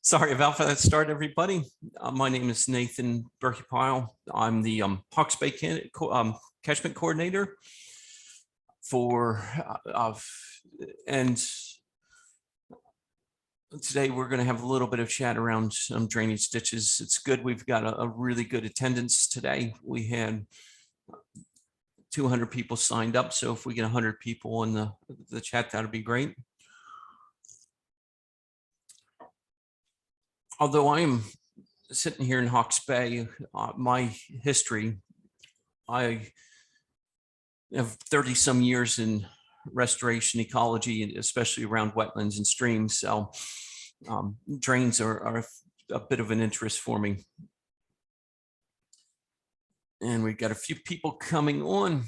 Sorry about that start, everybody. My name is Nathan Berkey-Pyle. I'm the Hawke's Bay catchment coordinator for, and today we're going to have a little bit of chat around some drainage ditches. It's good. We've got a really good attendance today. We had 200 people signed up. So if we get 100 people in the chat, that'd be great. Although I am sitting here in Hawke's Bay, my history, I have 30 some years in restoration ecology, especially around wetlands and streams. So drains are a bit of an interest for me. And we've got a few people coming on.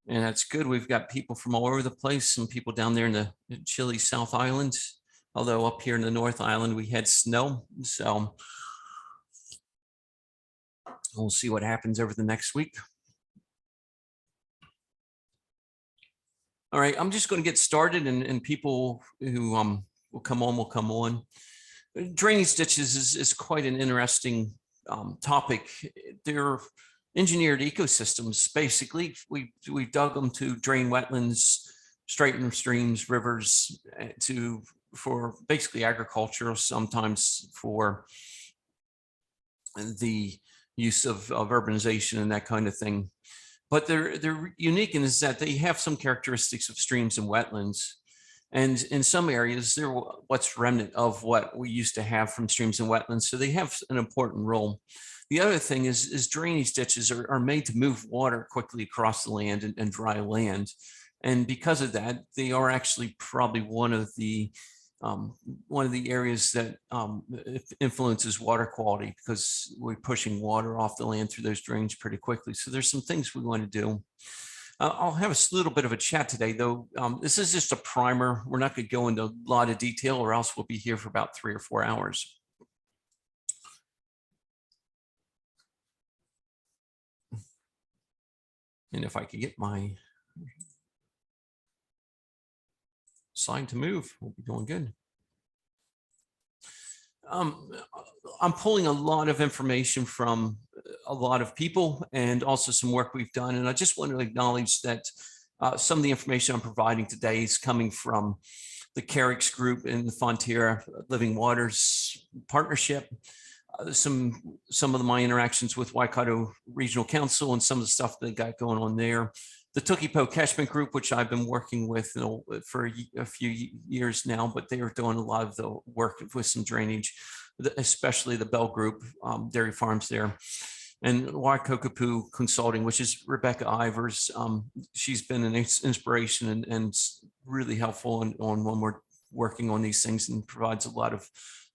And that's good. We've got people from all over the place, some people down there in the chilly South Island. Although up here in the North Island, we had snow. So we'll see what happens over the next week. All right, I'm just going to get started, and people who will come on. Drainage ditches is quite an interesting topic. They're engineered ecosystems. Basically, we dug them to drain wetlands, straighten streams, rivers, for basically agriculture, sometimes for the use of urbanization and that kind of thing. But they're unique in is that they have some characteristics of streams and wetlands. And in some areas, they're what's remnant of what we used to have from streams and wetlands. So they have an important role. The other thing is drainage ditches are made to move water quickly across the land and dry land. And because of that, they are actually probably one of the areas that influences water quality, because we're pushing water off the land through those drains pretty quickly. So there's some things we want to do. I'll have a little bit of a chat today, though. This is just a primer. We're not going to go into a lot of detail, or else we'll be here for about 3 or 4 hours. And if I could get my slide to move, we'll be doing good. I'm pulling a lot of information from a lot of people and also some work we've done. And I just want to acknowledge that some of the information I'm providing today is coming from the Carrick's group in the Fonterra Living Waters Partnership. Some of my interactions with Waikato Regional Council and some of the stuff they got going on there. The Tukipo Catchment Group, which I've been working with for a few years now, but they are doing a lot of the work with some drainage, especially the Bell Group, dairy farms there. And Waikokupu Consulting, which is Rebecca Ivers. She's been an inspiration and really helpful on when we're working on these things, and provides a lot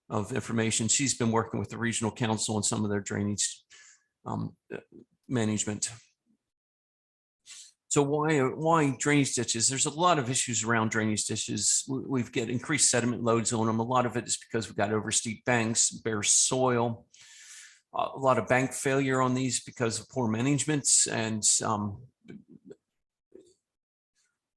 of information. She's been working with the Regional Council on some of their drainage management. So why drainage ditches? There's a lot of issues around drainage ditches. We've got increased sediment loads on them. A lot of it is because we've got oversteep banks, bare soil, a lot of bank failure on these because of poor management, and a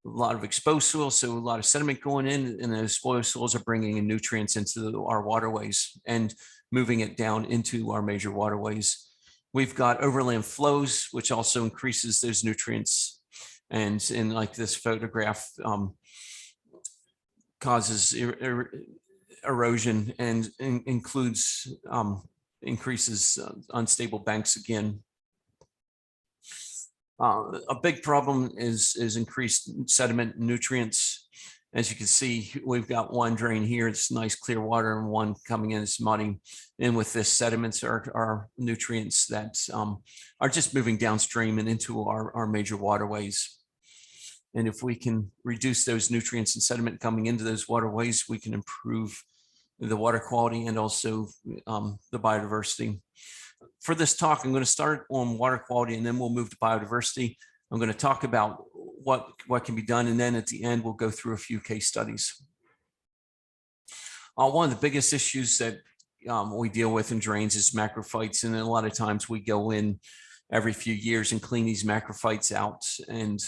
lot of exposed soil. So a lot of sediment going in, and those spoiled soils are bringing in nutrients into our waterways and moving it down into our major waterways. We've got overland flows, which also increases those nutrients. And in like this photograph, causes erosion and includes increases unstable banks again. A big problem is increased sediment and nutrients. As you can see, we've got one drain here, it's nice clear water, and one coming in, it's muddy. And with this, sediments are nutrients that are just moving downstream and into our major waterways. And if we can reduce those nutrients and sediment coming into those waterways, we can improve the water quality and also the biodiversity. For this talk, I'm going to start on water quality, and then we'll move to biodiversity. I'm going to talk about what can be done, and then at the end, we'll go through a few case studies. One of the biggest issues that we deal with in drains is macrophytes, and a lot of times we go in every few years and clean these macrophytes out, and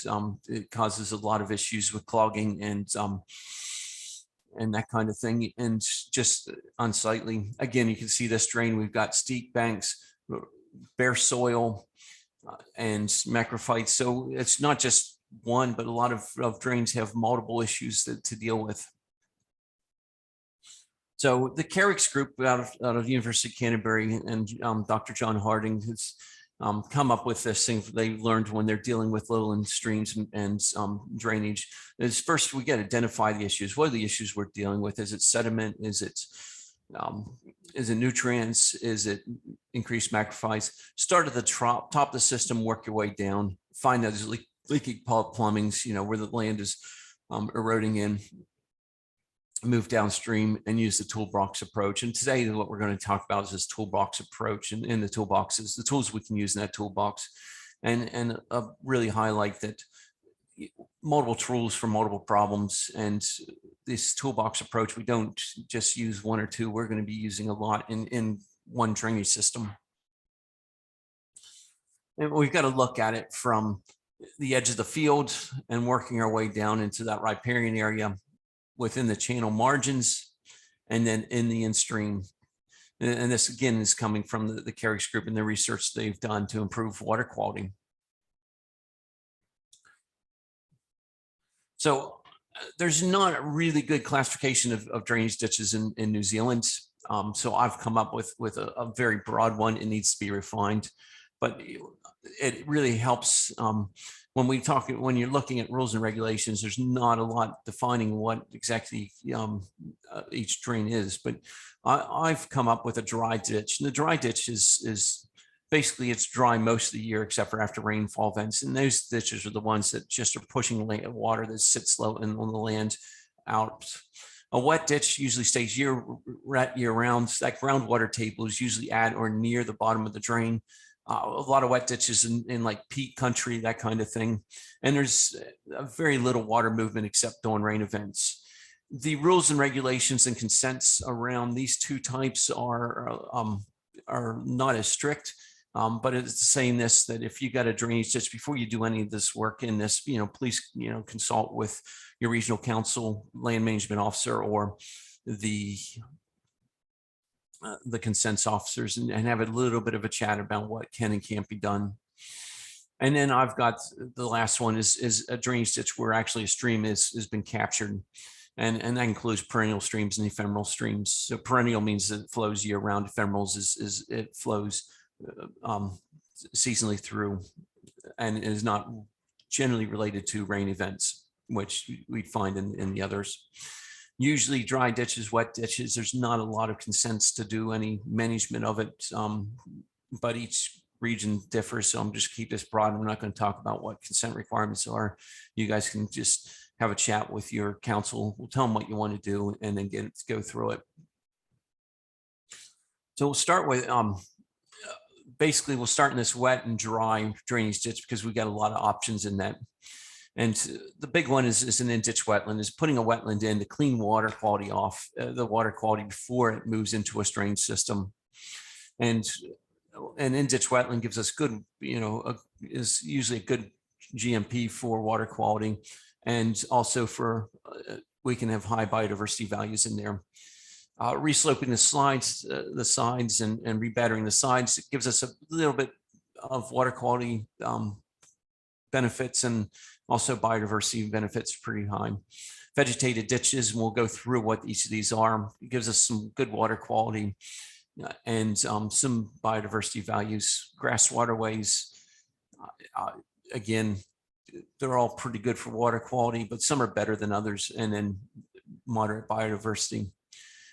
it causes a lot of issues with clogging and and that kind of thing. And just unsightly. Again, you can see this drain. We've got steep banks, bare soil, and macrophytes. So it's not just one, but a lot of drains have multiple issues to deal with. So the Carrick's group out of University of Canterbury and Dr. John Harding has come up with this thing they learned when they're dealing with lowland streams and drainage. Is first we got to identify the issues. What are the issues we're dealing with? Is it sediment? Is it nutrients? Is it increased macrophytes? Start at the top of the system, work your way down, find those leaking plumbings, where the land is eroding in, move downstream and use the toolbox approach. And today what we're going to talk about is this toolbox approach, and in the toolbox is the tools we can use in that toolbox, and really highlight that multiple tools for multiple problems. And this toolbox approach, we don't just use one or two, we're going to be using a lot in one drainage system. And we've got to look at it from the edge of the field and working our way down into that riparian area, within the channel margins, and then in the in-stream. And this again is coming from the Carrick's group and the research they've done to improve water quality. So there's not a really good classification of drainage ditches in New Zealand. So I've come up with a very broad one. It needs to be refined, but it really helps when you're looking at rules and regulations. There's not a lot defining what exactly each drain is, but I've come up with a dry ditch. And the dry ditch is basically it's dry most of the year except for after rainfall events. And those ditches are the ones that just are pushing water that sits low on the land out. A wet ditch usually stays year round. That groundwater table is usually at or near the bottom of the drain. A lot of wet ditches in like peat country, that kind of thing. And there's very little water movement except during rain events. The rules and regulations and consents around these two types are not as strict, but it's saying this, that if you got a drainage ditch, before you do any of this work in this, please, consult with your regional council, land management officer, or the consents officers, and have a little bit of a chat about what can and can't be done. And then I've got the last one is a drainage ditch where actually a stream has been captured. And that includes perennial streams and ephemeral streams. So perennial means that it flows year round. Ephemerals is it flows seasonally through and is not generally related to rain events, which we'd find in the others. Usually dry ditches, wet ditches, there's not a lot of consents to do any management of it, but each region differs. So I'm just keep this broad. We're not going to talk about what consent requirements are. You guys can just have a chat with your council. We'll tell them what you want to do and then go through it. So we'll start with, basically we'll start in this wet and dry drainage ditch because we've got a lot of options in that. And the big one is an in-ditch wetland, is putting a wetland in to clean water quality off, the water quality before it moves into a drainage system. And an in-ditch wetland gives us good, is usually a good GMP for water quality. And also for, we can have high biodiversity values in there. Resloping the sides and rebattering the sides, it gives us a little bit of water quality benefits, and also biodiversity benefits pretty high. Vegetated ditches, and we'll go through what each of these are. It gives us some good water quality and some biodiversity values. Grass waterways, again, they're all pretty good for water quality, but some are better than others. And then moderate biodiversity.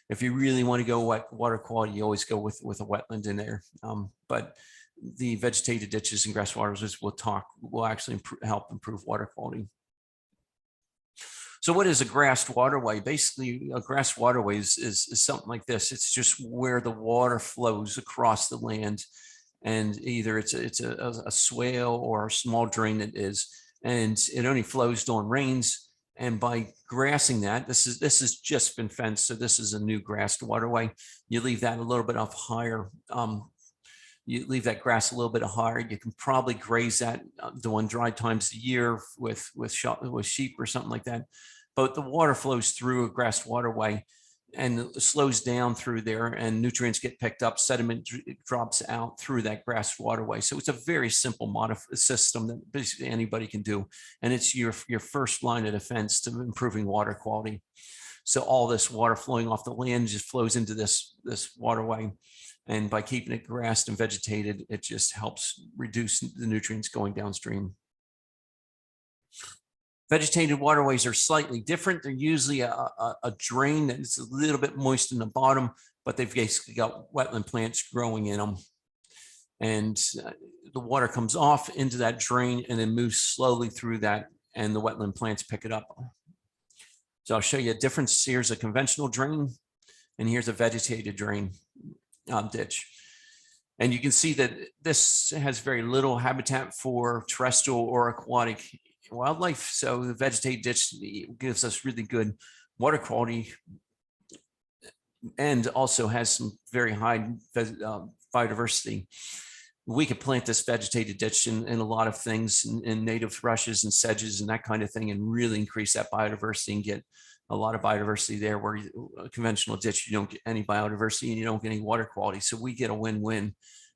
If you really want to go water quality, you always go with a wetland in there. But the vegetated ditches and grass waterways will actually help improve water quality. So what is a grassed waterway? Basically, a grassed waterway is something like this. It's just where the water flows across the land, and either it's a swale or a small drain that is, and it only flows during rains. And by grassing that, this has just been fenced, so this is a new grassed waterway. You leave that a little bit up higher. You leave that grass a little bit higher. You can probably graze that during dry times of the year with sheep or something like that. but the water flows through a grass waterway and slows down through there, and nutrients get picked up, sediment drops out through that grass waterway. So it's a very simple system that basically anybody can do. And it's your first line of defense to improving water quality. So all this water flowing off the land just flows into this waterway. And by keeping it grassed and vegetated, it just helps reduce the nutrients going downstream. Vegetated waterways are slightly different. They're usually a drain that's a little bit moist in the bottom, but they've basically got wetland plants growing in them. And the water comes off into that drain and then moves slowly through that, and the wetland plants pick it up. So I'll show you a difference. Here's a conventional drain, and here's a vegetated drain ditch. And you can see that this has very little habitat for terrestrial or aquatic wildlife. So the vegetated ditch gives us really good water quality and also has some very high biodiversity. We could plant this vegetated ditch in a lot of things, in native rushes and sedges and that kind of thing, and really increase that biodiversity and get a lot of biodiversity there, where a conventional ditch, you don't get any biodiversity and you don't get any water quality. So we get a win-win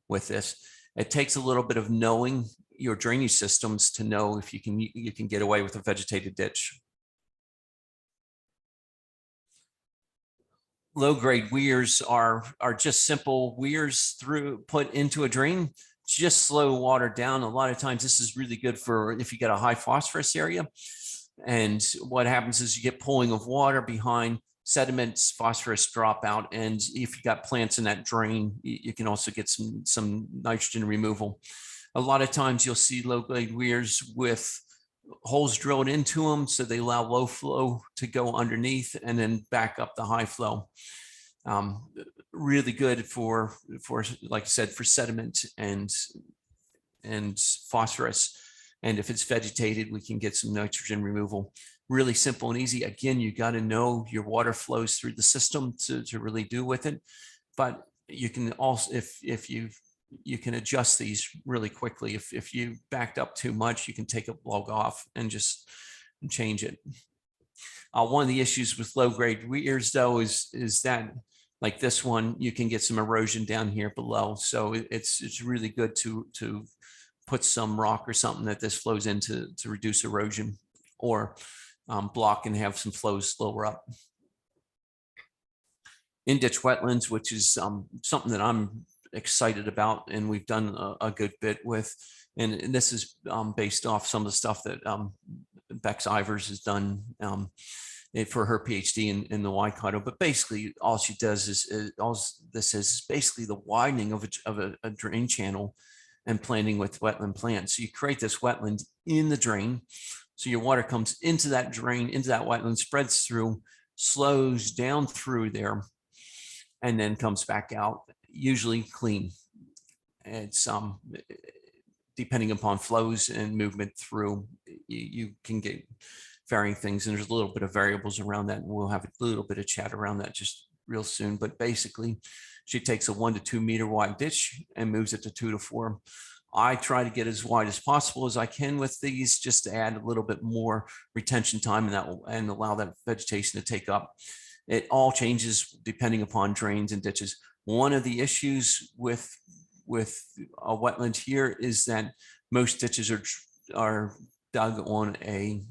with this. It takes a little bit of knowing your drainage systems to know if you can get away with a vegetated ditch. Low-grade weirs are just simple weirs put into a drain, just slow water down. A lot of times this is really good for if you get a high phosphorus area. And what happens is you get pooling of water behind sediments, phosphorus drop out. And if you got plants in that drain, you can also get some nitrogen removal. A lot of times you'll see low-grade weirs with holes drilled into them, so they allow low flow to go underneath and then back up the high flow. Really good for like I said, for sediment and phosphorus. And if it's vegetated, we can get some nitrogen removal. Really simple and easy. Again, you got to know your water flows through the system to really do with it. But you can also, if you can adjust these really quickly. If you backed up too much, you can take a log off and just change it. One of the issues with low-grade weirs, though, is that like this one, you can get some erosion down here below. So it's really good to put some rock or something that this flows into to reduce erosion, or block and have some flows lower up. In-ditch wetlands, which is something that I'm excited about, and we've done a good bit with, and this is based off some of the stuff that Bex Ivers has done for her PhD in the Waikato. But basically all she does is all this is basically the widening of a drain channel and planting with wetland plants. So you create this wetland in the drain, so your water comes into that drain, into that wetland, spreads through, slows down through there, and then comes back out, usually clean. It's depending upon flows and movement through, you can get varying things, and there's a little bit of variables around that, and we'll have a little bit of chat around that just real soon. But basically, she takes a 1 to 2 meter wide ditch and moves it to 2 to 4. I try to get as wide as possible as I can with these, just to add a little bit more retention time, and that will allow that vegetation to take up. It all changes depending upon drains and ditches. One of the issues with a wetland here is that most ditches are dug on a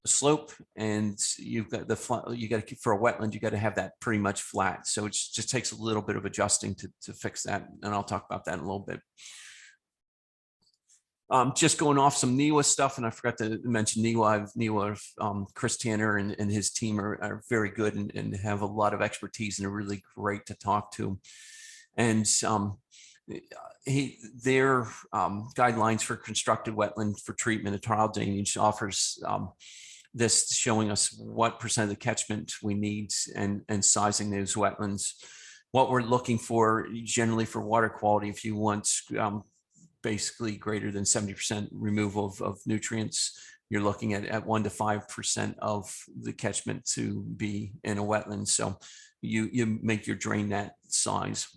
slope, and you've got for a wetland, you got to have that pretty much flat. So it just takes a little bit of adjusting to fix that, and I'll talk about that in a little bit. Just going off some NIWA stuff, and I forgot to mention NIWA. Chris Tanner and his team are very good and have a lot of expertise and are really great to talk to. And their guidelines for constructed wetland for treatment of tidal drainage offers this, showing us what % of the catchment we need and sizing those wetlands. What we're looking for generally for water quality, if you want basically greater than 70% removal of nutrients, you're looking at 1 to 5% of the catchment to be in a wetland. So you make your drain that size.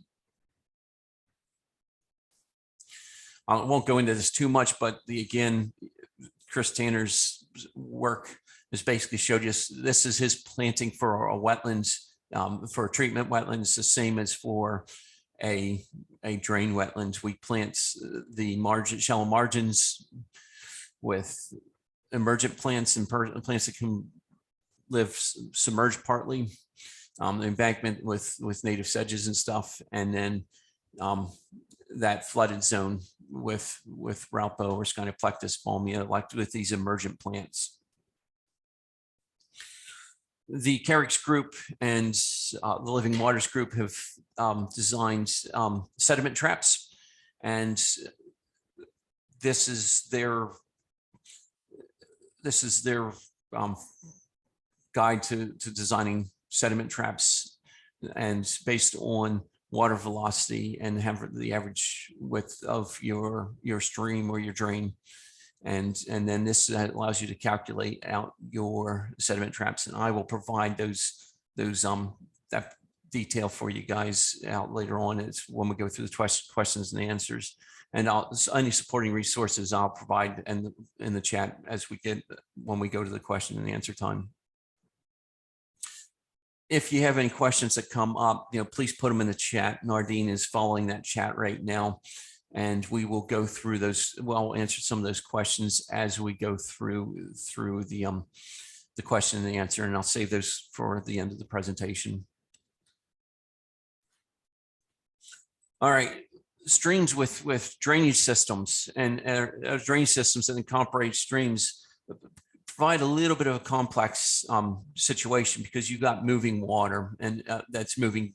I won't go into this too much, but again, Chris Tanner's work This basically showed you, this is his planting for a wetlands, for a treatment wetlands, the same as for a drain wetlands. We plant the shallow margins with emergent plants and plants that can live submerged partly, the embankment with native sedges and stuff, and then that flooded zone with Raupo or Schynoplectus palmia, like with these emergent plants. The Carrick's group and the Living Waters group have designed sediment traps, and this is their guide to designing sediment traps, and based on water velocity and have the average width of your stream or your drain. And then this allows you to calculate out your sediment traps, and I will provide that detail for you guys out later on. It's when we go through the questions and answers, and any supporting resources I'll provide in the chat when we go to the question and answer time. If you have any questions that come up, please put them in the chat. Nardine is following that chat right now, and we will go through those. Well, answer some of those questions as we go through the question and the answer, and I'll save those for the end of the presentation. All right, streams with drainage systems and drainage systems that incorporate streams provide a little bit of a complex situation, because you've got moving water, and that's moving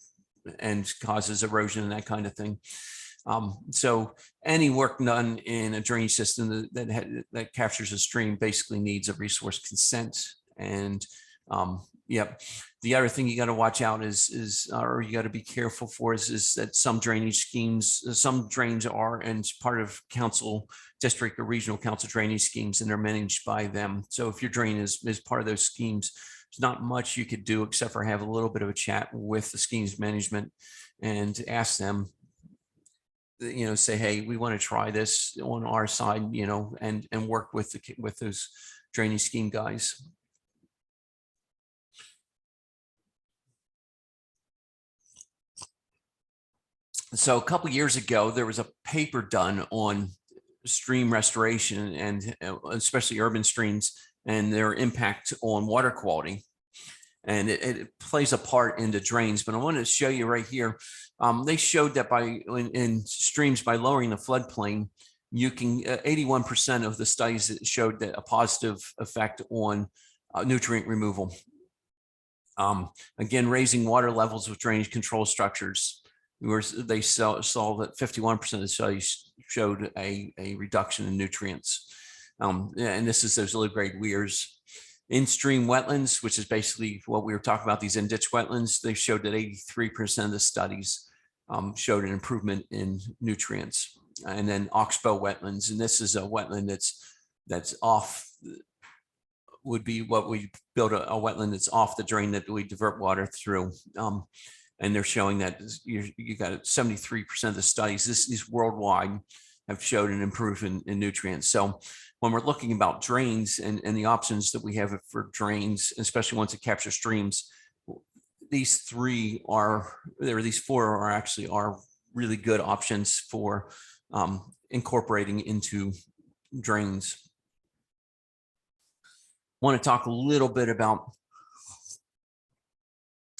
and causes erosion and that kind of thing. So any work done in a drainage system that captures a stream basically needs a resource consent. And yep, the other thing you got to watch out or you got to be careful for is that some drainage schemes, some drains are and part of council district or regional council drainage schemes, and they're managed by them. So if your drain is part of those schemes, there's not much you could do except for have a little bit of a chat with the schemes management and ask them, say, hey, we want to try this on our side, and work with those drainage scheme guys. So a couple of years ago, there was a paper done on stream restoration, and especially urban streams and their impact on water quality. And it plays a part into drains. But I wanted to show you right here. They showed that in streams, by lowering the floodplain, you can 81% of the studies that showed that a positive effect on nutrient removal. Again, raising water levels with drainage control structures. They saw that 51% of the studies showed a reduction in nutrients. And this is those low grade weirs. In stream wetlands, which is basically what we were talking about, these in-ditch wetlands, they showed that 83% of the studies showed an improvement in nutrients. And then oxbow wetlands, and this is a wetland that's off, would be what we build a wetland that's off the drain that we divert water through. And they're showing that you got 73% of the studies, these worldwide, have showed an improvement in nutrients. So when we're looking about drains and the options that we have for drains, especially ones that capture streams, these four are actually really good options for incorporating into drains. I want to talk a little bit about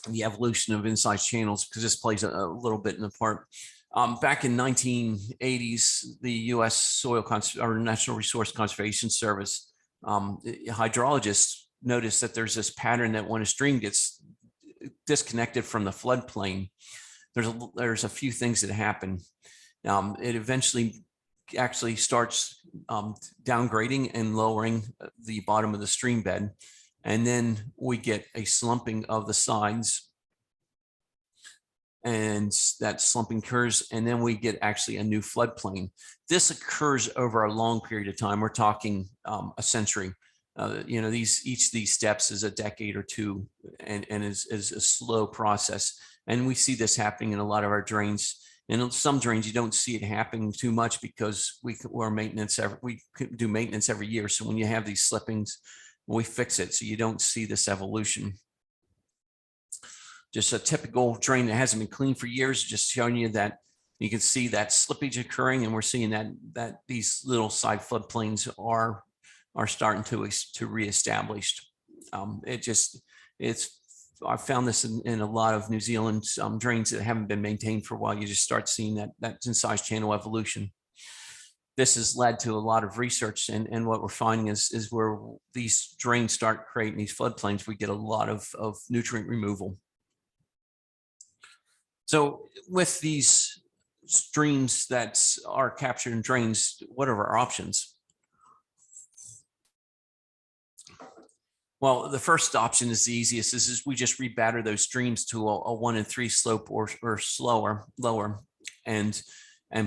the evolution of inside channels, because this plays a little bit in the part. Back in 1980s, the U.S. Soil or National Resource Conservation Service hydrologists noticed that there's this pattern that when a stream gets disconnected from the floodplain, there's a few things that happen. It eventually actually starts downgrading and lowering the bottom of the stream bed. And then we get a slumping of the sides, and that slumping occurs, and then we get actually a new floodplain. This occurs over a long period of time. We're talking a century. Each of these steps is a decade or two, and is a slow process. And we see this happening in a lot of our drains. And in some drains, you don't see it happening too much because we do maintenance every year. So when you have these slippings, we fix it so you don't see this evolution. Just a typical drain that hasn't been cleaned for years, just showing you that you can see that slippage occurring, and we're seeing that these little side floodplains are starting to reestablish. I found this in a lot of New Zealand drains that haven't been maintained for a while. You just start seeing that incised channel evolution. This has led to a lot of research, and what we're finding is where these drains start creating these floodplains, we get a lot of nutrient removal. So with these streams that are captured in drains, what are our options? Well, the first option is the easiest. This is we just rebatter those streams to a 1 in 3 slope or lower, and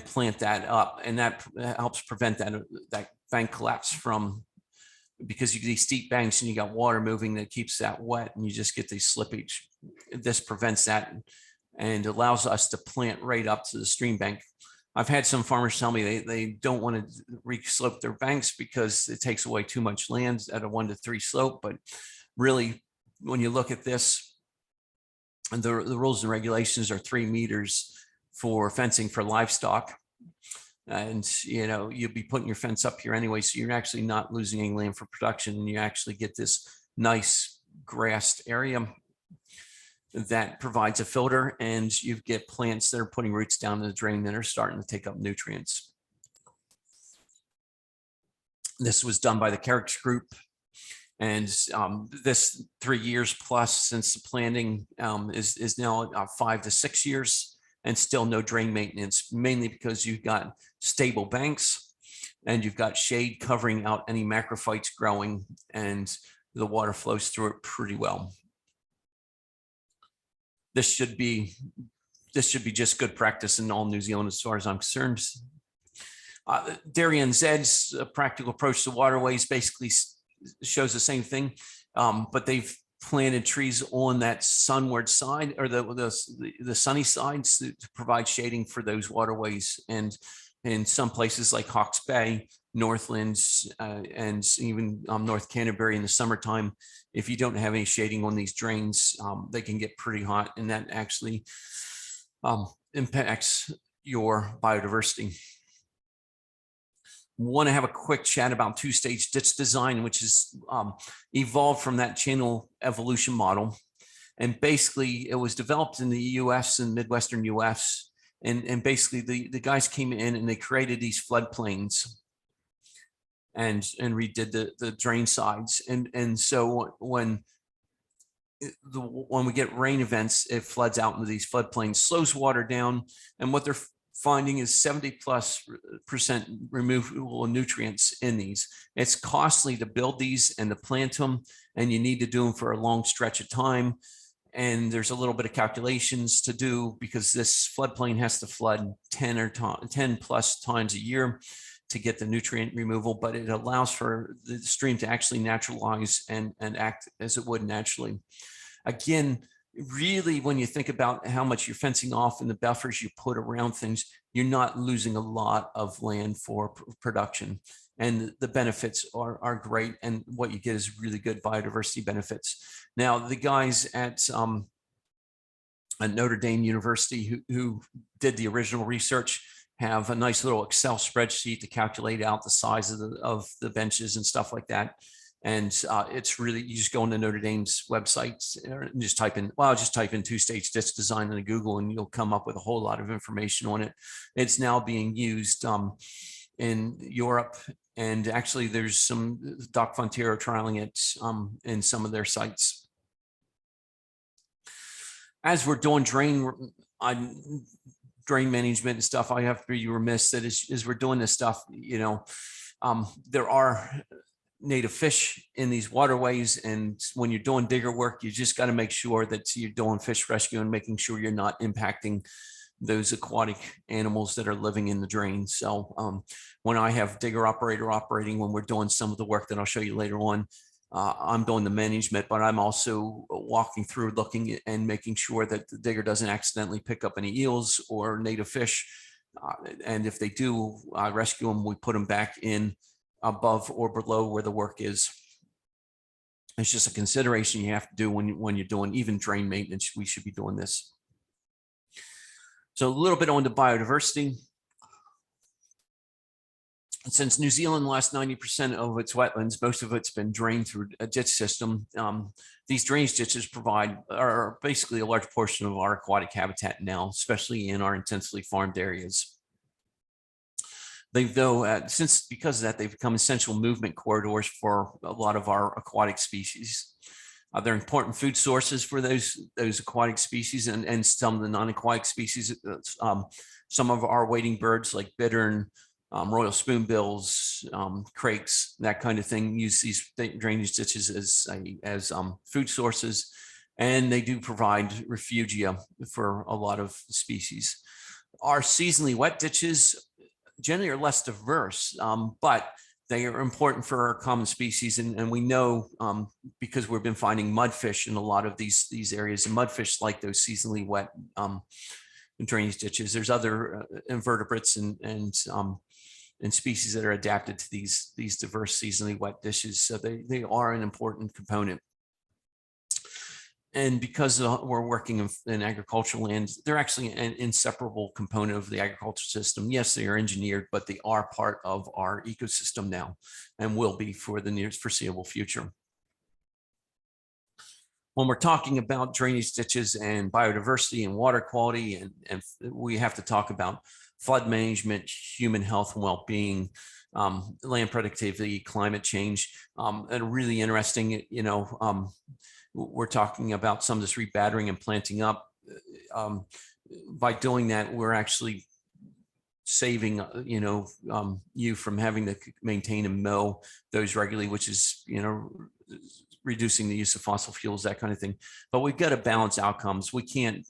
plant that up, and that helps prevent that bank collapse from, because you get these steep banks and you got water moving that keeps that wet, and you just get these slippage. This prevents that and allows us to plant right up to the stream bank. I've had some farmers tell me they don't want to re-slope their banks because it takes away too much land at a 1 to 3 slope. But really, when you look at this, and the rules and regulations are 3 meters for fencing for livestock. And, you know, you'll be putting your fence up here anyway, so you're actually not losing any land for production, and you actually get this nice grassed area that provides a filter, and you get plants that are putting roots down in the drain that are starting to take up nutrients. This was done by the Carrick's group, and this 3 years plus since the planting is now 5 to 6 years, and still no drain maintenance, mainly because you've got stable banks and you've got shade covering out any macrophytes growing, and the water flows through it pretty well. This should be just good practice in all New Zealand as far as I'm concerned. Darien Zed's practical approach to waterways basically shows the same thing, but they've planted trees on that sunward side, or the sunny sides, to provide shading for those waterways. And in some places like Hawke's Bay, Northlands, and even North Canterbury in the summertime, if you don't have any shading on these drains, they can get pretty hot, and that actually impacts your biodiversity. Want to have a quick chat about two-stage ditch design, which is evolved from that channel evolution model. And basically it was developed in the US and Midwestern US. And basically the guys came in and they created these floodplains and redid the drain sides. And so when we get rain events, it floods out into these floodplains, slows water down. And what they're finding is 70+% removal of nutrients in these. It's costly to build these and to plant them, and you need to do them for a long stretch of time. And there's a little bit of calculations to do, because this floodplain has to flood 10 plus times a year to get the nutrient removal, but it allows for the stream to actually naturalize and act as it would naturally. Again, really, when you think about how much you're fencing off and the buffers you put around things, you're not losing a lot of land for production, and the benefits are great. And what you get is really good biodiversity benefits. Now, the guys at Notre Dame University who did the original research have a nice little Excel spreadsheet to calculate out the size of the benches and stuff like that. And it's really, you just go into Notre Dame's website and just type in, well, just type in two-stage ditch design into Google, and you'll come up with a whole lot of information on it. It's now being used in Europe, and actually there's some Doc Fontiero trialing it in some of their sites. As we're doing drain management and stuff, I have to be remiss that as we're doing this stuff, you know, there are native fish in these waterways, and when you're doing digger work, you just got to make sure that you're doing fish rescue and making sure you're not impacting those aquatic animals that are living in the drain. So when I have digger operator operating, when we're doing some of the work that I'll show you later on, I'm doing the management, but I'm also walking through, looking and making sure that the digger doesn't accidentally pick up any eels or native fish. And if they do, I rescue them, we put them back in above or below where the work is. It's just a consideration you have to do when you're doing even drain maintenance. We should be doing this. So a little bit on the biodiversity. Since New Zealand lost 90% of its wetlands, most of it's been drained through a ditch system. These drainage ditches are basically a large portion of our aquatic habitat now, especially in our intensively farmed areas. They've because of that, they've become essential movement corridors for a lot of our aquatic species. They're important food sources for those aquatic species and some of the non-aquatic species. Some of our wading birds like bittern, royal spoonbills, crakes, that kind of thing, use these drainage ditches as food sources, and they do provide refugia for a lot of species. Our seasonally wet ditches generally are less diverse, but they are important for our common species, and we know because we've been finding mudfish in a lot of these areas, and mudfish like those seasonally wet drainage ditches. There's other invertebrates and species that are adapted to these diverse seasonally wet dishes, so they are an important component. And because we're working in agricultural land, they're actually an inseparable component of the agriculture system. Yes, they are engineered, but they are part of our ecosystem now and will be for the near foreseeable future. When we're talking about drainage ditches and biodiversity and water quality, and we have to talk about flood management, human health and well-being, land productivity, climate change, and really interesting, we're talking about some of this rebattering and planting up. By doing that, we're actually saving, you from having to maintain and mow those regularly, which is, reducing the use of fossil fuels, that kind of thing. But we've got to balance outcomes. We can't,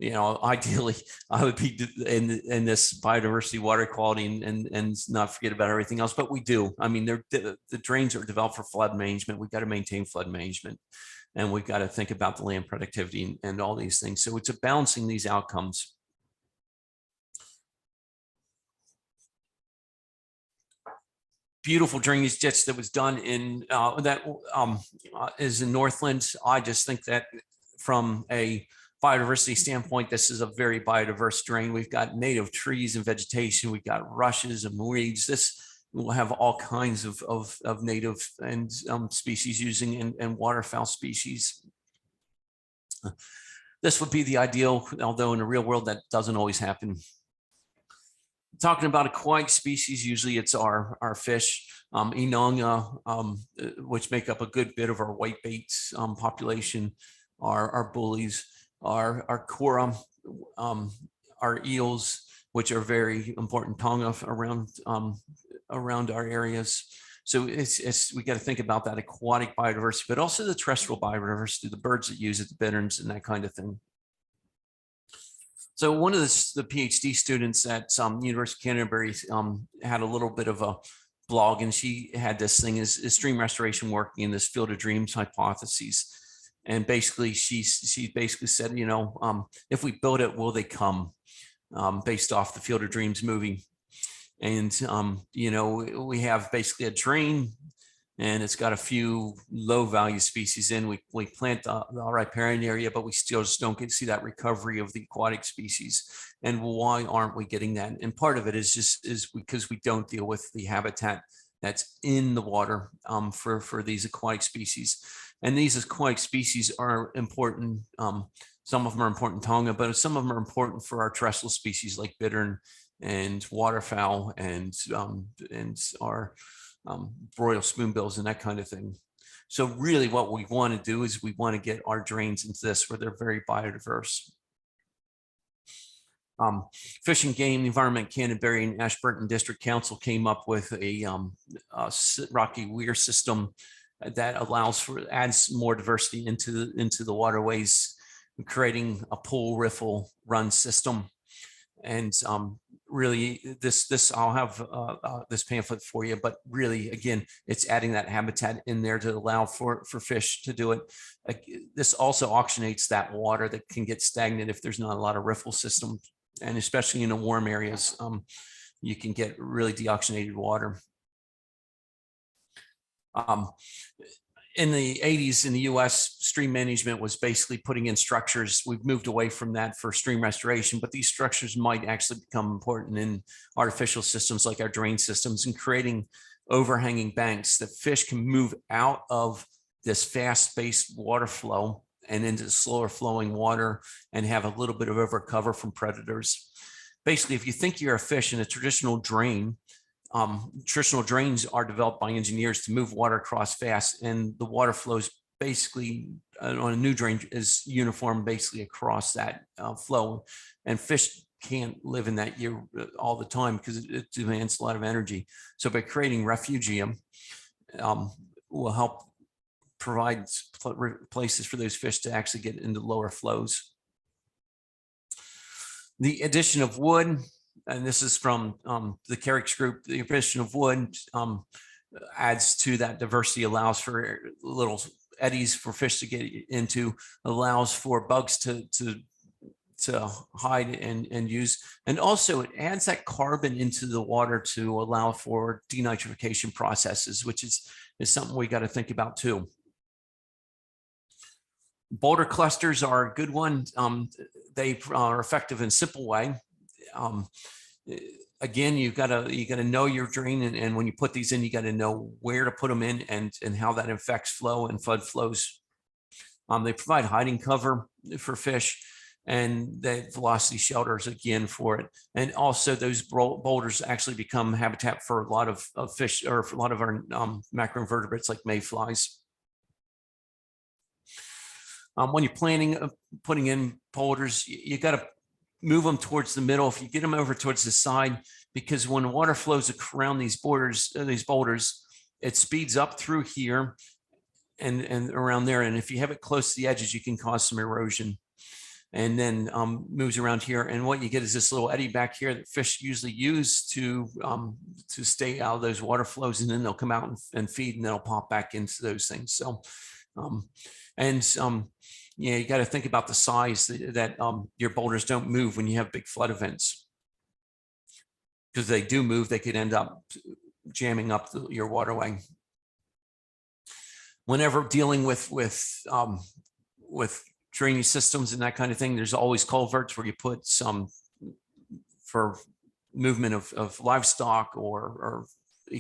ideally, I would be in this biodiversity, water quality, and not forget about everything else. But we do. I mean, the drains are developed for flood management. We've got to maintain flood management. And we've got to think about the land productivity and all these things. So it's a balancing these outcomes. Beautiful drainage ditch that was done in is in Northland. I just think that from a biodiversity standpoint, this is a very biodiverse drain. We've got native trees and vegetation. We've got rushes and weeds. This will have all kinds of native and species using and waterfowl species. This would be the ideal, although in the real world that doesn't always happen. Talking about aquatic species, usually it's our fish, inonga, which make up a good bit of our whitebait population, our bullies, our cora, our eels, which are very important tonga around our areas. So we got to think about that aquatic biodiversity, but also the terrestrial biodiversity, the birds that use it, the bitterns, and that kind of thing. So one of the PhD students at University of Canterbury had a little bit of a blog, and she had this thing is stream restoration working in this field of dreams hypotheses. And basically she basically said, if we build it, will they come? Based off the Field of Dreams movie. And, we have basically a drain, and it's got a few low value species in. We plant the riparian area, but we still just don't get to see that recovery of the aquatic species. And why aren't we getting that? And part of it is because we don't deal with the habitat that's in the water for these aquatic species. And these aquatic species are important. Some of them are important tonga, but some of them are important for our terrestrial species like bittern and waterfowl and our broiled spoonbills and that kind of thing. So really what we want to do is we want to get our drains into this where they're very biodiverse. Fish and Game, the Environment Canterbury and Ashburton District Council came up with a rocky weir system that adds more diversity into the waterways, creating a pool riffle run system. And really this I'll have this pamphlet for you, but really again it's adding that habitat in there to allow for fish to do it. This also oxygenates that water that can get stagnant if there's not a lot of riffle systems, and especially in the warm areas you can get really deoxygenated water. in the 80s in the US, stream management was basically putting in structures. We've moved away from that for stream restoration, but these structures might actually become important in artificial systems like our drain systems, and creating overhanging banks that fish can move out of this fast-paced water flow and into slower flowing water and have a little bit of overcover from predators. Basically, if you think you're a fish in a traditional drain, traditional drains are developed by engineers to move water across fast, and the water flows basically on a new drain is uniform basically across that flow, and fish can't live in that year all the time because it demands a lot of energy. So by creating refugium will help provide places for those fish to actually get into lower flows. The addition of wood, and this is from the Carrick's group, the addition of wood adds to that diversity, allows for little eddies for fish to get into, allows for bugs to hide and use, and also it adds that carbon into the water to allow for denitrification processes, which is something we got to think about too. Boulder clusters are a good one. They are effective in a simple way. Again, you got to know your drain, and when you put these in, you got to know where to put them in and how that affects flow and flood flows. They provide hiding cover for fish, and the velocity shelters again for it. And also those boulders actually become habitat for a lot of fish, or for a lot of our macroinvertebrates like mayflies. When you're planning putting in boulders, you got to move them towards the middle. If you get them over towards the side, because when water flows around these boulders, it speeds up through here and around there. And if you have it close to the edges, you can cause some erosion, and then moves around here. And what you get is this little eddy back here that fish usually use to stay out of those water flows, and then they'll come out and feed, and they'll pop back into those things. So, yeah, you got to think about the size that your boulders don't move when you have big flood events, because they do move, they could end up jamming up your waterway. Whenever dealing with drainage systems and that kind of thing, there's always culverts where you put some for movement of livestock or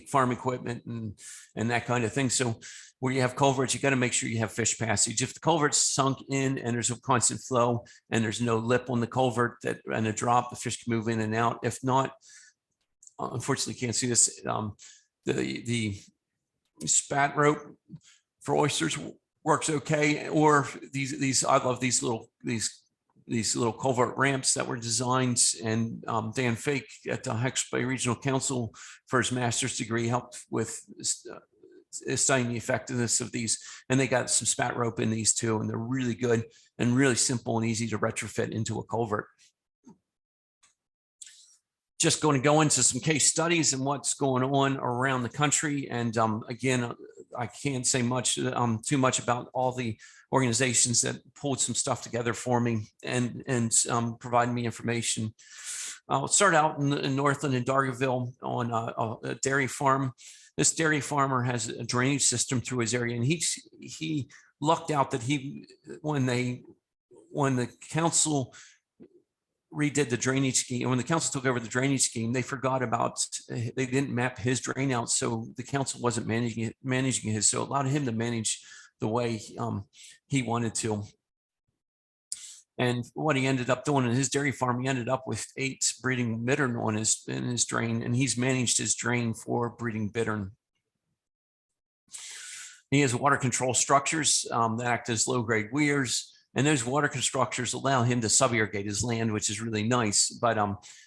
farm equipment and that kind of thing. So where you have culverts, you got to make sure you have fish passage. If the culvert's sunk in and there's a constant flow and there's no lip on the culvert and a drop, the fish can move in and out. If not, unfortunately, can't see this. The spat rope for oysters works okay, or these I love these little culvert ramps that were designed, and Dan Fake at the Hawke's Bay Regional Council for his master's degree helped with studying the effectiveness of these, and they got some spat rope in these too, and they're really good and really simple and easy to retrofit into a culvert. Just going to go into some case studies and what's going on around the country. And again, I can't say too much about all the organizations that pulled some stuff together for me and provided me information. I'll start out in Northland and Dargaville on a dairy farm. This dairy farmer has a drainage system through his area, and he lucked out that when the council redid the drainage scheme, when the council took over the drainage scheme, they didn't map his drain out, so the council wasn't managing his, so it allowed him to manage the way he wanted to. And what he ended up doing in his dairy farm, he ended up with 8 breeding bittern in his drain, and he's managed his drain for breeding bittern. He has water control structures that act as low-grade weirs, and those water structures allow him to sub-irrigate his land, which is really nice, but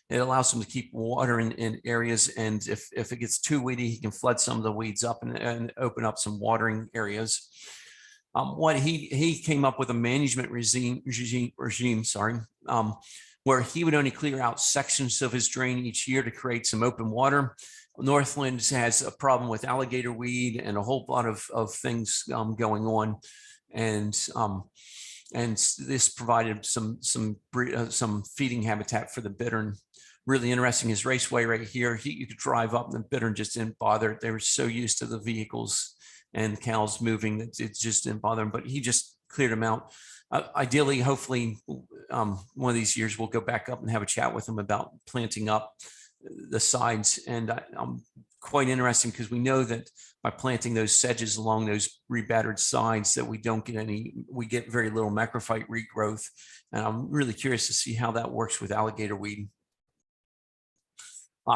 it allows him to keep water in areas, and if it gets too weedy, he can flood some of the weeds up and open up some watering areas. What he came up with a management regime, where he would only clear out sections of his drain each year to create some open water. Northland has a problem with alligator weed and a whole lot of things going on, and this provided some feeding habitat for the bittern. Really interesting, his raceway right here. You could drive up and the bittern just didn't bother. They were so used to the vehicles and cows moving. It just didn't bother him, but he just cleared them out. Ideally, hopefully, one of these years we'll go back up and have a chat with him about planting up the sides. And I'm quite interesting because we know that by planting those sedges along those rebattered sides that we get very little macrophyte regrowth. And I'm really curious to see how that works with alligator weed.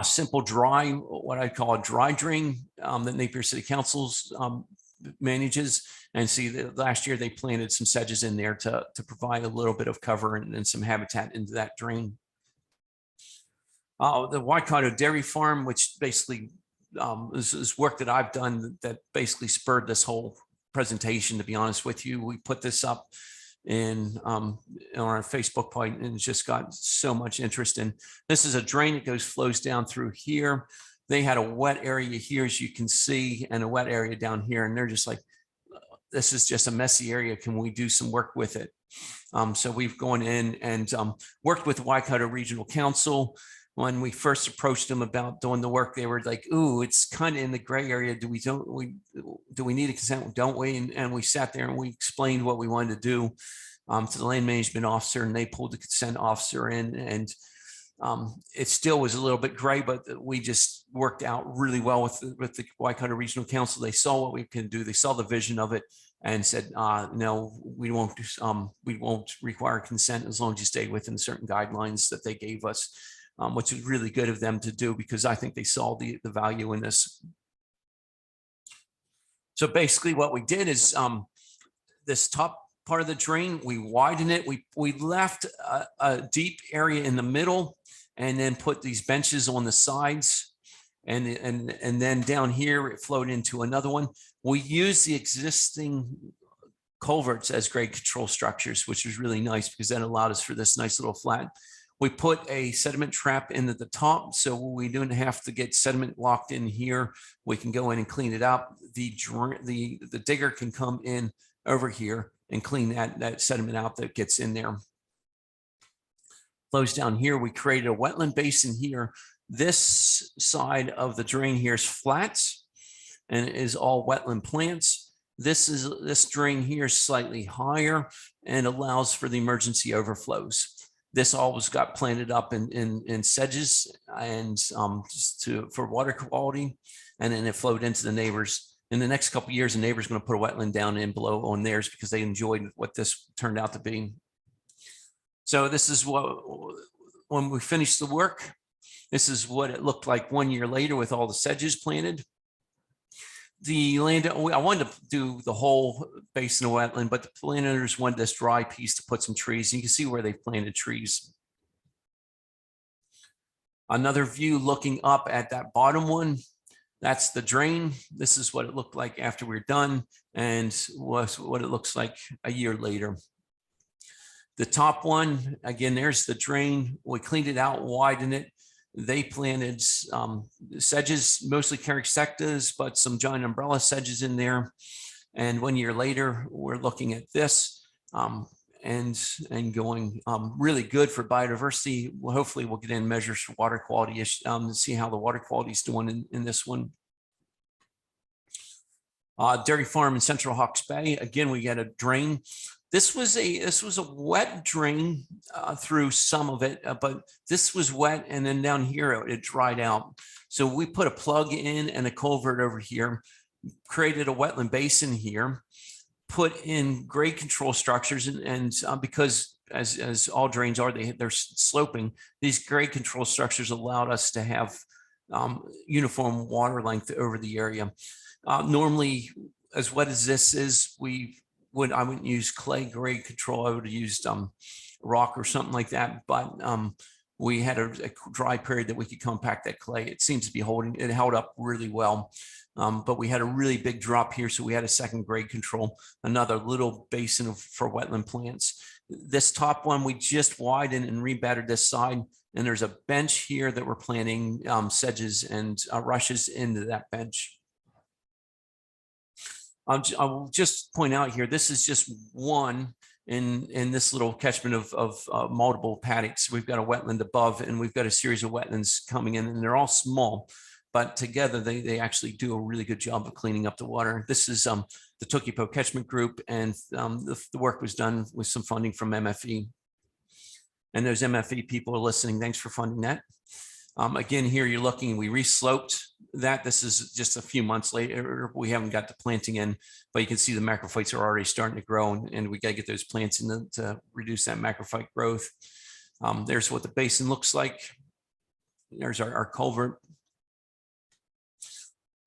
Simple dry, what I call a dry drain that Napier City Council's manages. And see that last year they planted some sedges in there to provide a little bit of cover and some habitat into that drain. The Waikato Dairy Farm, which basically is work that I've done that basically spurred this whole presentation, to be honest with you. We put this up on our Facebook page and it's just got so much interest in. This is a drain that flows down through here. They had a wet area here, as you can see, and a wet area down here. And they're just like, this is just a messy area. Can we do some work with it? So we've gone in and worked with Waikato Regional Council. When we first approached them about doing the work, they were like, ooh, it's kind of in the gray area. Do we need a consent? Don't we? And we sat there and we explained what we wanted to do to the land management officer, and they pulled the consent officer in, and it still was a little bit gray, but we just worked out really well with the Waikato Regional Council. They saw what we can do. They saw the vision of it and said, no, we won't require consent as long as you stay within certain guidelines that they gave us. Which is really good of them to do, because I think they saw the value in this. So basically what we did is this top part of the drain, we widened it. We left a deep area in the middle and then put these benches on the sides. And then down here, it flowed into another one. We used the existing culverts as grade control structures, which was really nice because that allowed us for this nice little flat. We put a sediment trap in at the top, so we don't have to get sediment locked in here. We can go in and clean it up. The digger can come in over here and clean that sediment out that gets in there. Flows down here. We created a wetland basin here. This side of the drain here is flat and is all wetland plants. This drain here is slightly higher and allows for the emergency overflows. This always got planted up in sedges and for water quality, and then it flowed into the neighbors. In the next couple of years, the neighbor's going to put a wetland down in below on theirs because they enjoyed what this turned out to be. So this is what, when we finished the work, this is what it looked like 1 year later with all the sedges planted. The land, I wanted to do the whole basin of wetland, but the landowners wanted this dry piece to put some trees. You can see where they planted trees. Another view looking up at that bottom one, that's the drain. This is what it looked like after we're done, and was what it looks like a year later. The top one, again, there's the drain. We cleaned it out, widened it. They planted sedges, mostly Caricaceptas, but some giant umbrella sedges in there. And 1 year later, we're looking at this and going really good for biodiversity. Well, hopefully we'll get in measures for water quality to see how the water quality is doing in this one. Dairy farm in Central Hawke's Bay. Again, we got a drain. This was a wet drain through some of it, but this was wet, and then down here it dried out. So we put a plug in and a culvert over here, created a wetland basin here, put in grade control structures, and because as all drains are, they're sloping. These grade control structures allowed us to have uniform water length over the area. Normally, as wet as this is, I wouldn't use clay grade control. I would have used rock or something like that. But we had a dry period that we could compact that clay. It seems to be it held up really well. But we had a really big drop here, so we had a second grade control, another little basin for wetland plants. This top one, we just widened and rebattered this side, and there's a bench here that we're planting sedges and rushes into that bench. I'll just point out here, this is just one in this little catchment of multiple paddocks. We've got a wetland above, and we've got a series of wetlands coming in, and they're all small. but together they actually do a really good job of cleaning up the water. This is the Tukipo Catchment Group, and the work was done with some funding from MFE. And those MFE people are listening. Thanks for funding that. Again, here you're looking, we resloped that. This is just a few months later. We haven't got the planting in, but you can see the macrophytes are already starting to grow, and we got to get those plants in to reduce that macrophyte growth. There's what the basin looks like. There's our culvert.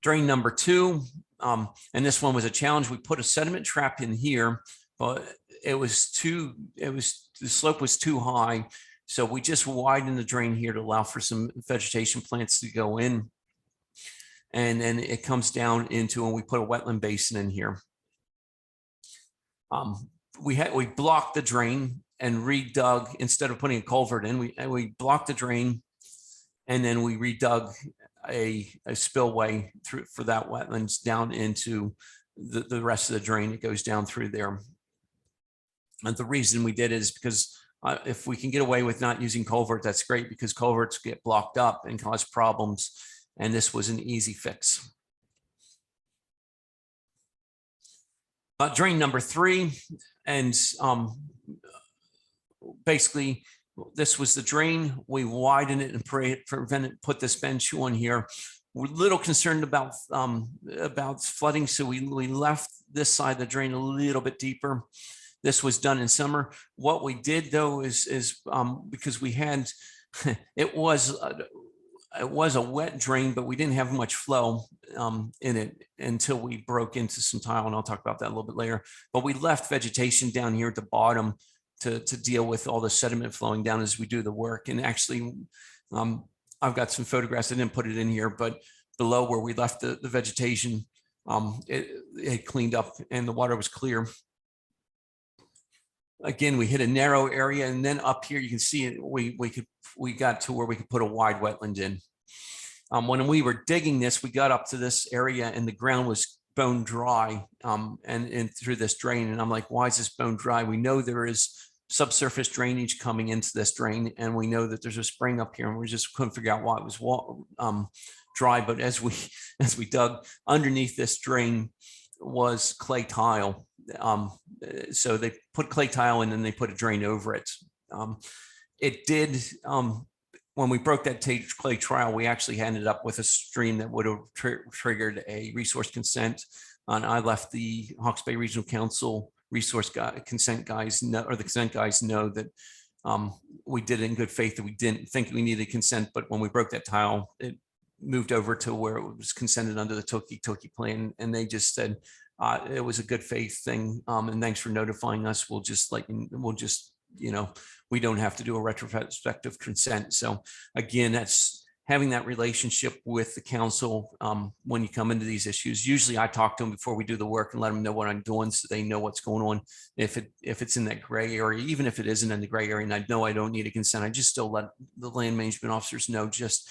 Drain number 2, and this one was a challenge. We put a sediment trap in here, but the slope was too high. So we just widened the drain here to allow for some vegetation plants to go in. And then it comes down into, and we put a wetland basin in here. We blocked the drain and redug, instead of putting a culvert in, we blocked the drain, and then we redug a spillway through for that wetlands down into the rest of the drain that goes down through there. And the reason we did is because if we can get away with not using culvert, that's great, because culverts get blocked up and cause problems. And this was an easy fix. Drain number 3, and basically this was the drain. We widened it and put this bench on here. We're a little concerned about flooding, so we left this side of the drain a little bit deeper. This was done in summer. What we did though is because we had it was a wet drain, but we didn't have much flow in it until we broke into some tile, and I'll talk about that a little bit later. But we left vegetation down here at the bottom to deal with all the sediment flowing down as we do the work. And actually, I've got some photographs. I didn't put it in here, but below where we left the vegetation, it cleaned up and the water was clear. Again, we hit a narrow area, and then up here you can see it. We got to where we could put a wide wetland in. When we were digging this, we got up to this area and the ground was bone dry, and through this drain. And I'm like, why is this bone dry? We know there is subsurface drainage coming into this drain, and we know that there's a spring up here, and we just couldn't figure out why it was dry. But as we dug underneath this drain was clay tile. So they put clay tile in and they put a drain over it. It did, when we broke that clay tile, we actually ended up with a stream that would have triggered a resource consent. And I left the Hawke's Bay Regional Council consent guys know that we did it in good faith, that we didn't think we needed consent, but when we broke that tile, it moved over to where it was consented under the Toki plan, and they just said it was a good faith thing, and thanks for notifying us. We'll just we don't have to do a retrospective consent. So again, that's having that relationship with the council when you come into these issues. Usually I talk to them before we do the work and let them know what I'm doing, so they know what's going on. If it's in that gray area, even if it isn't in the gray area and I know I don't need a consent, I just still let the land management officers know, just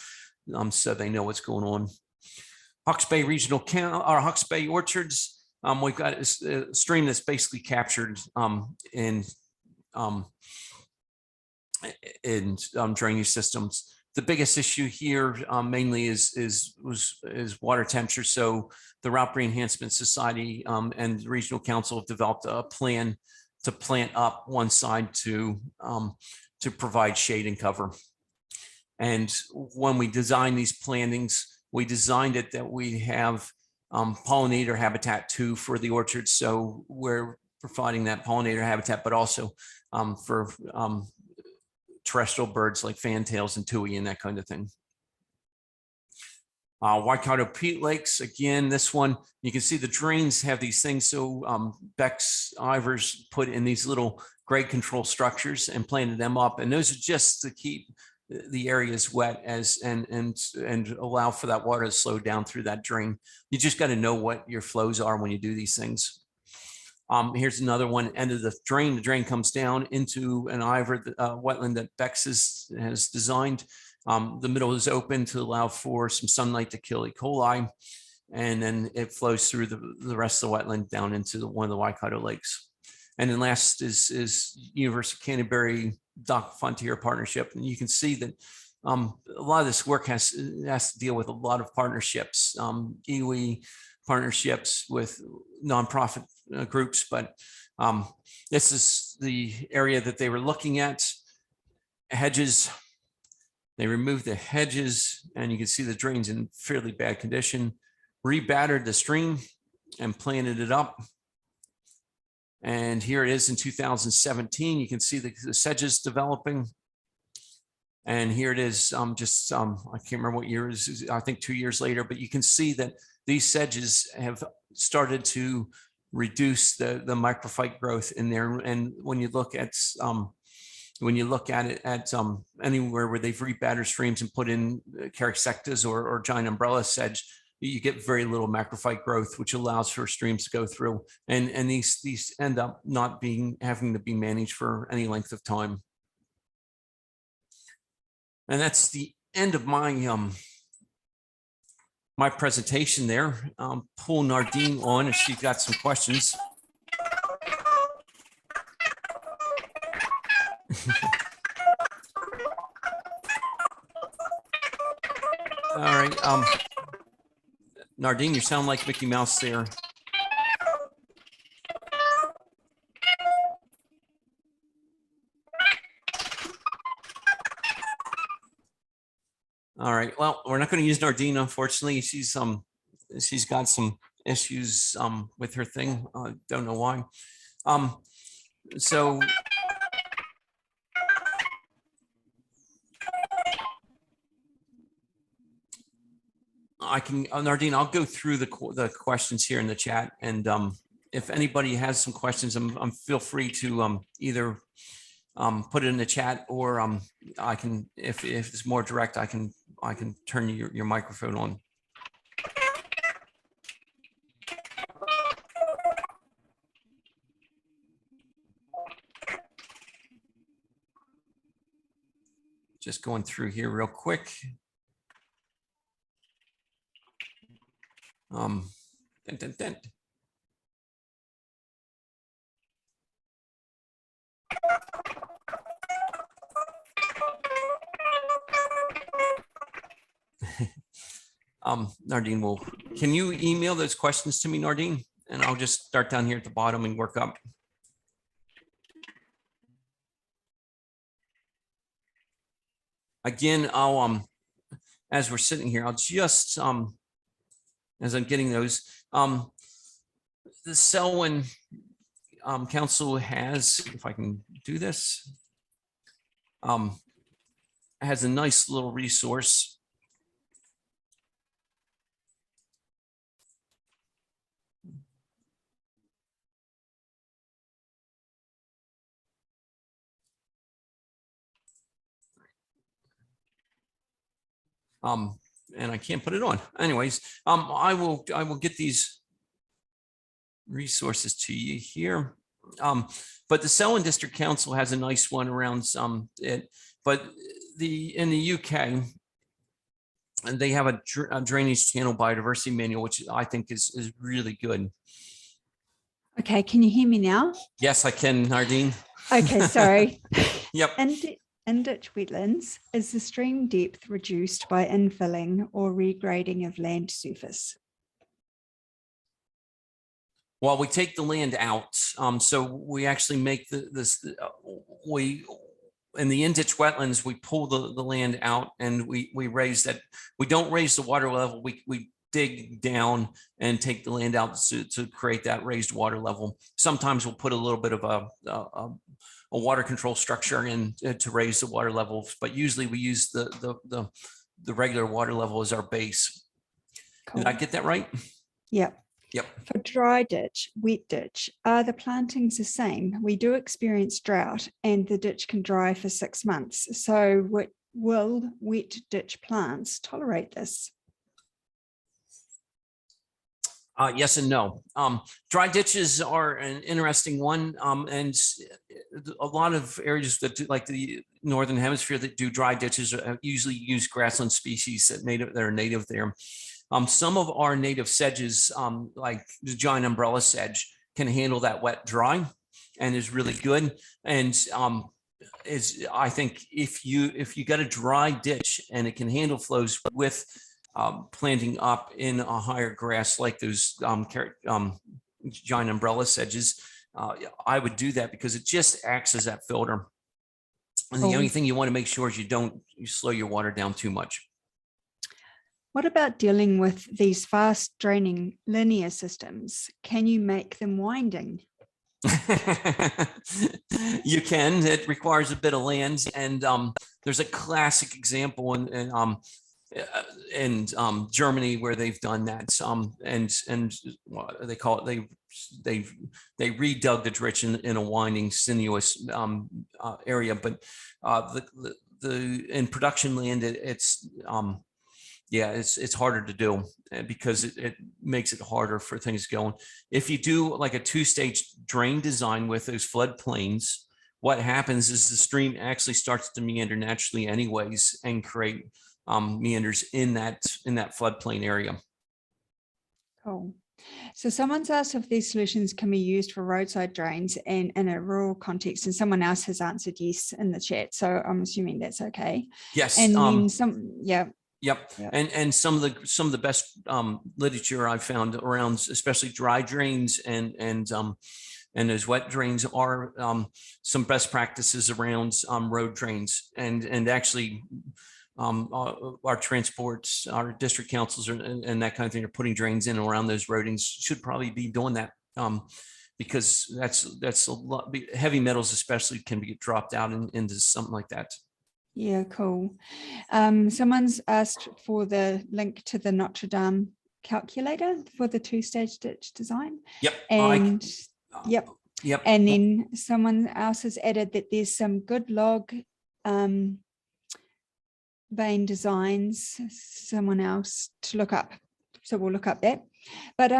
so they know what's going on. Hawke's Bay Regional or Hawke's Bay Orchards. We've got a stream that's basically captured in drainage systems. The biggest issue here mainly is water temperature. So the Route Enhancement Society and the Regional Council have developed a plan to plant up one side to provide shade and cover. And when we design these plantings, we designed it that we have pollinator habitat too for the orchards. So we're providing that pollinator habitat, but also for terrestrial birds like fantails and tui and that kind of thing. Waikato peat lakes, again, this one, you can see the drains have these things. So Beck's Ivers put in these little grade control structures and planted them up. And those are just to keep the areas wet and allow for that water to slow down through that drain. You just got to know what your flows are when you do these things. Here's another one, end of the drain. The drain comes down into an Iver wetland that Bex has designed. The middle is open to allow for some sunlight to kill E. coli. And then it flows through the rest of the wetland down into one of the Waikato lakes. And then last is University of Canterbury Dock Frontier Partnership. And you can see that a lot of this work has to deal with a lot of partnerships, iwi partnerships with nonprofit groups, but this is the area that they were looking at. Hedges, they removed the hedges, and you can see the drains in fairly bad condition, rebattered the stream and planted it up. And here it is in 2017. You can see the sedges developing. And here it is, I can't remember what year it is, I think 2 years later, but you can see that these sedges have started to reduce the microphyte growth in there. And when you look at it at anywhere where they've rebattered streams and put in Caricsectas or giant umbrella sedge, you get very little macrophyte growth, which allows for streams to go through. And these end up not having to be managed for any length of time. And that's the end of my my presentation there. Pull Nardine on if she's got some questions. All right, Nardine, you sound like Mickey Mouse there. All right, well, we're not going to use Nardine, unfortunately. She's got some issues with her thing. Don't know why. So I can, Nardine, I'll go through the questions here in the chat, and if anybody has some questions, feel free to either put it in the chat, or I can, if it's more direct, I can turn your microphone on. Just going through here real quick. Nardine, can you email those questions to me, Nardine? And I'll just start down here at the bottom and work up. Again, I'll, as we're sitting here, I'll just, as I'm getting those, the Selwyn Council has, if I can do this, has a nice little resource. And I can't put it on. Anyways, I will get these resources to you here. But the Selwyn District Council has a nice one around it. But in the UK, and they have a drainage channel biodiversity manual, which I think is really good. Okay, can you hear me now? Yes, I can, Nardine. Okay, sorry. Yep. In ditch wetlands, is the stream depth reduced by infilling or regrading of land surface? Well, we take the land out. So we actually make in the in-ditch wetlands, we pull the land out and we raise that. We don't raise the water level. We dig down and take the land out to create that raised water level. Sometimes we'll put a little bit of a water control structure in to raise the water levels, but usually we use the regular water level as our base. Cool. Did I get that right? Yep. Yep. For dry ditch, wet ditch, are the plantings the same? We do experience drought and the ditch can dry for 6 months. So will wet ditch plants tolerate this? Yes and no. Dry ditches are an interesting one, and a lot of areas that do, like the northern hemisphere, that do dry ditches usually use grassland species that are native there. Some of our native sedges, like the giant umbrella sedge, can handle that wet dry and is really good. And is, I think if you got a dry ditch and it can handle flows with planting up in a higher grass like those giant umbrella sedges, I would do that because it just acts as that filter. And the only thing you want to make sure is you slow your water down too much. What about dealing with these fast draining linear systems? Can you make them winding? You can. It requires a bit of land, and there's a classic example in Germany where they've done that. And they call it, they redug the ditch in a winding, sinuous area, but in production land, it's harder to do because it makes it harder for things going. If you do like a two-stage drain design with those floodplains, what happens is the stream actually starts to meander naturally anyways and create meanders in that floodplain area. Cool. So someone's asked if these solutions can be used for roadside drains and in a rural context, and someone else has answered yes in the chat. So I'm assuming that's okay. Yes. And then some, Yep. And some of the best literature I've found around, especially dry drains and those wet drains, are some best practices around road drains, and actually our transports, our district councils and that kind of thing are putting drains in around those roadings. Should probably be doing that because that's a lot. Heavy metals especially can get dropped out into something like that. Yeah, cool. Someone's asked for the link to the Notre Dame calculator for the two-stage ditch design. Yep. And Yep. And then someone else has added that there's some good log vein designs, someone else to look up. So we'll look up that. But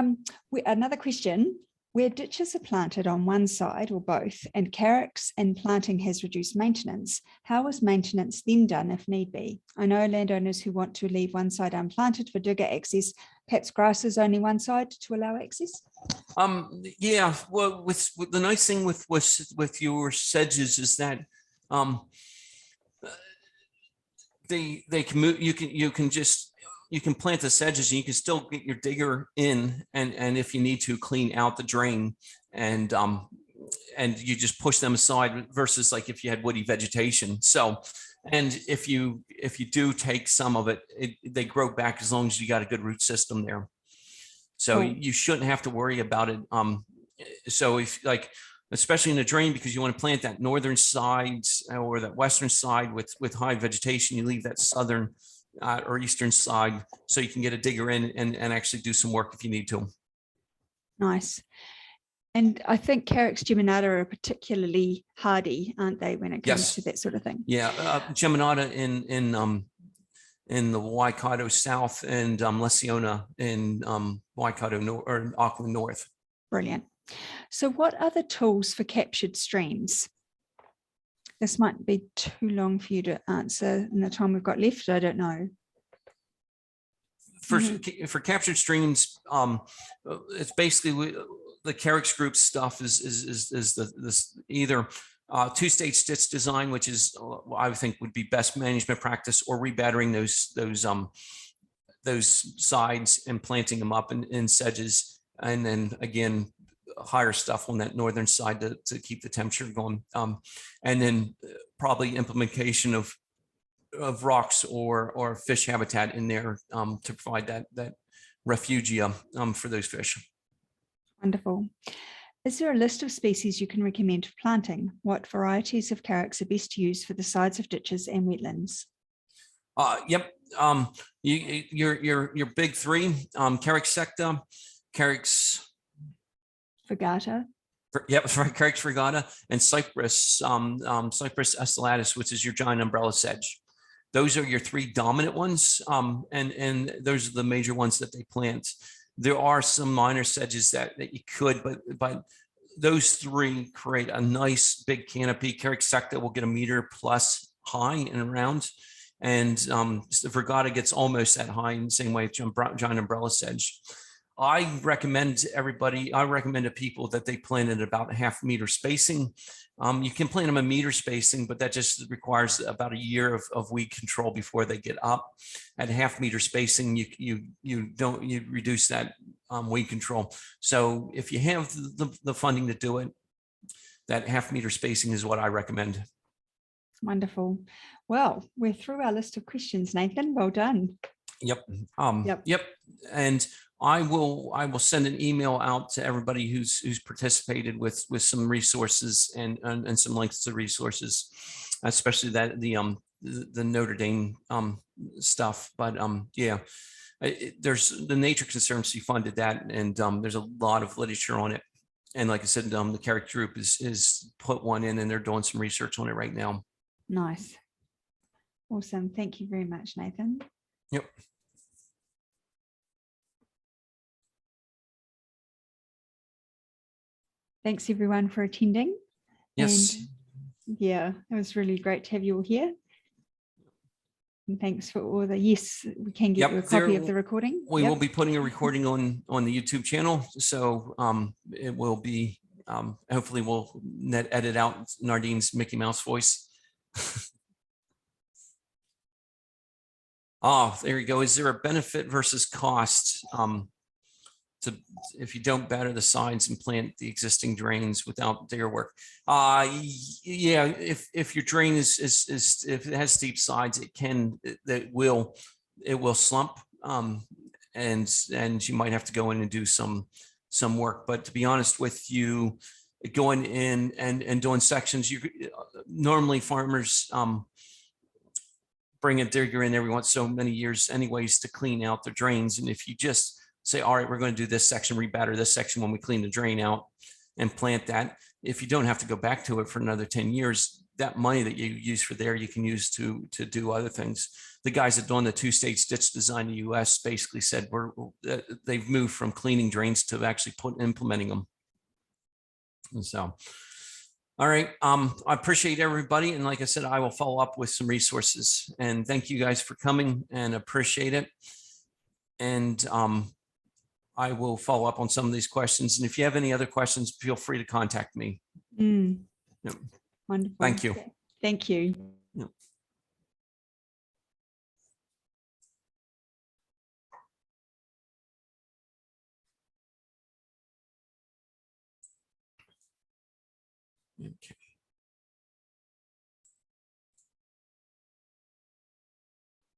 another question, where ditches are planted on one side or both and carricks and planting has reduced maintenance, how is maintenance then done if need be? I know landowners who want to leave one side unplanted for digger access, perhaps grass is only one side to allow access? Yeah, well, with the nice thing with your sedges is that they can move. You can plant the sedges and you can still get your digger in and if you need to clean out the drain and you just push them aside versus like if you had woody vegetation. So, and if you do take some of it, they grow back as long as you got a good root system there. So you shouldn't have to worry about it. So if like, especially in a drain, because you want to plant that northern side or that western side with high vegetation, you leave that southern or eastern side so you can get a digger in and actually do some work if you need to. Nice. And I think Carricks geminata are particularly hardy, aren't they, when it comes to that sort of thing? Yeah, geminata in the Waikato South and Lesiona in Waikato or Auckland North. Brilliant. So what are the tools for captured streams? This might be too long for you to answer in the time we've got left. I don't know. For captured streams, it's basically the Carricks group stuff is either two-stage ditch design, which is I think would be best management practice, or rebattering those sides and planting them up in sedges, and then again higher stuff on that northern side to keep the temperature going, and then probably implementation of rocks or fish habitat in there to provide that refugia for those fish. Wonderful. Is there a list of species you can recommend for planting? What varieties of Carricks are best to use for the sides of ditches and wetlands? Yep. Your big three: Carricks secta, Carricks Frigata. Carricks frigata, and Cypress, Cypress estellatus, which is your giant umbrella sedge. Those are your three dominant ones, and those are the major ones that they plant. There are some minor sedges that you could, but those three create a nice big canopy. Carricks secta will get 1 meter plus high and around, and the frigata gets almost that high in the same way as giant umbrella sedge. I recommend to people that they plant at about 0.5 meter spacing, You can plant them a meter spacing, but that just requires about a year of weed control before they get up. At half-meter spacing, you reduce that weed control. So if you have the funding to do it, that half-meter spacing is what I recommend. Wonderful. Well, we're through our list of questions, Nathan. Well done. Yep. Yep. Yep. And I will send an email out to everybody who's participated with some resources and some links to resources, especially that the Notre Dame stuff. But yeah, there's the Nature Conservancy funded that, and there's a lot of literature on it. And like I said, the Carrick Group is put one in, and they're doing some research on it right now. Nice. Awesome. Thank you very much, Nathan. Yep. Thanks everyone for attending. Yes. And yeah, it was really great to have you all here. And thanks for all the, yes, we can get you a copy of the recording. We will be putting a recording on the YouTube channel. So it will be, hopefully we'll edit out Nardine's Mickey Mouse voice. Oh, there you go. Is there a benefit versus cost if you don't batter the sides and plant the existing drains without digger work? Yeah, if your drain is if it has steep sides, it will slump, and you might have to go in and do some work. But to be honest with you, going in and doing sections, normally farmers bring a digger in every once so many years anyways to clean out the drains. And if you just say, all right, we're going to do this section, rebatter this section when we clean the drain out and plant that, if you don't have to go back to it for another 10 years, that money that you use for there, you can use to do other things. The guys that done the two-stage ditch design in the US basically said they've moved from cleaning drains to actually implementing them. And so, all right. I appreciate everybody. And like I said, I will follow up with some resources, and thank you guys for coming and appreciate it. And I will follow up on some of these questions. And if you have any other questions, feel free to contact me. Yep. Wonderful. Thank you. Thank you. Yep. Okay.